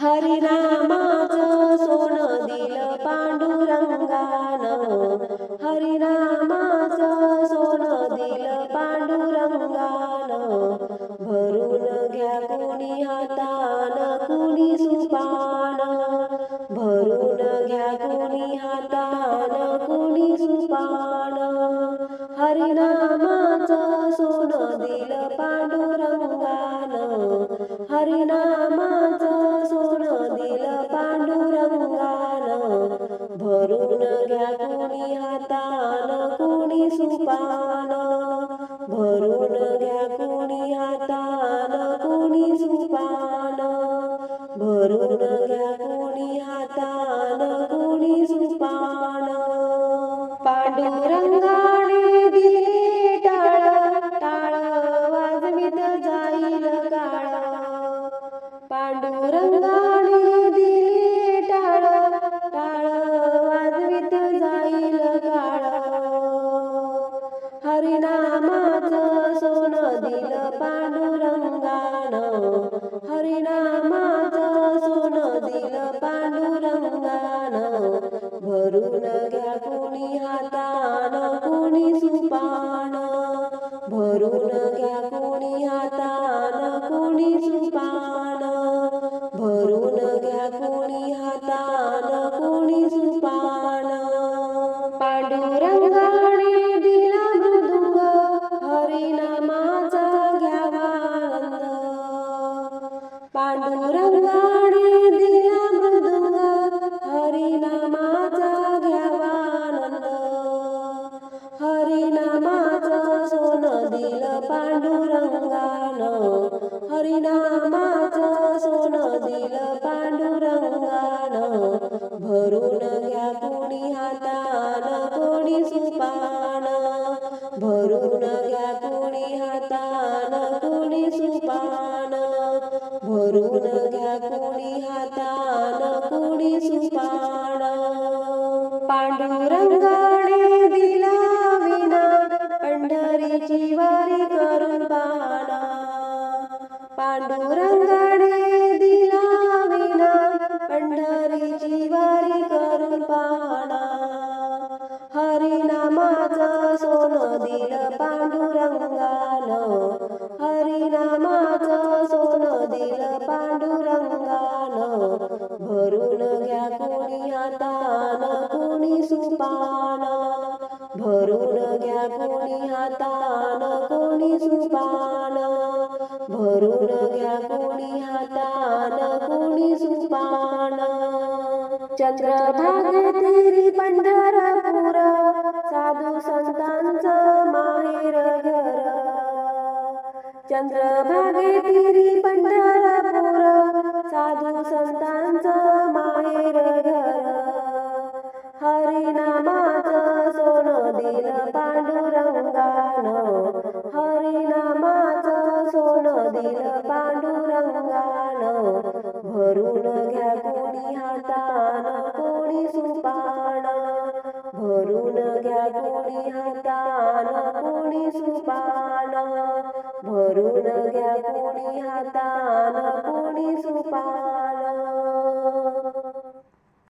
हरिनामाचं सोनं दिलं पांडुरंगानं, हरिनामाचं सोनं दिलं पांडुरंगानं. भरून घ्या कुणी हातानं कुणी सुपानं, भरून घ्या कुणी हातानं कुणी सुपानं. हरिनामाचं सोनं दिलं पांडुरंगानं, हरिनामाचं सोनं दिलं पांडुरंगानं. भरून घ्या कुणी हातानं कुणी सुपानं, भरून घ्या कुणी हातानं कुणी सुपानं. भरून घ्या कुणी हातानं कुणी सुपानं. पांडुरंगाने दिले टाळ, टाळ वाजवीत जाईल काळ. पांडुरंगाने दिले टाळ, टाळ वाजवीत जाईल काळ. हरिनामाचं सोनं दिलं पांडुरंगानं, हरिनामाचं सोनं दिलं पांडुरंगानं. भरून घ्या कुणी हातानं कुणी सुपानं, भरून घ्या कुणी हातानं कुणी सुपानं. भरून घ्या कुणी हातानं कुणी सुपानं. पांडुरंगाने दिला मृदुंग, हरिनामाचा घ्यावा आनंद. पांडुरंगाने दिला मृदुंग, हरिनामाचा घ्यावा आनंद. हरिनामाचं सोनं दिलं पांडुरंगानं, हरिनामाचं सोनं दिलं पांडुरंगानं. भरून घ्या कुणी हातानं कुणी सुपानं, भरून घ्या कुणी हातानं कुणी सुपानं. भरून घ्या कुणी हातानं कुणी सुपानं. पांडुरंगाने दिला विना, पंढरीची वारी करून पाहना. पांडुरंगाने दिला विना, पंढरीची वारी करून पाहना. हरिनामाचं सोनं दिलं पांडुरंगानं, हरिनामाचं सोनं दिलं पांडुरंगानं. भरून घ्या कुणी हातानं कुणी सुपानं, भरून घ्या कुणी हातानं कुणी सुपानं. भरून घ्या कुणी हातानं कुणी सुपानं. चंद्रभागेतिरी पंढरपूर, साधू संतांचं माहेर घर. चंद्रभागेतिरी पंढरपूर, साधू संतांचं माहेर घर. हरिनामाचं सोनं दिलं पांडुरंगानं, हरिनामाचं सोनं दिलं पांडुरंगानं. भरून घ्या कुणी हातानं कुणी सुपानं, भरून घ्या कुणी हातानं कुणी सुपानं. भरून घ्या कुणी हातानं कुणी सुपानं.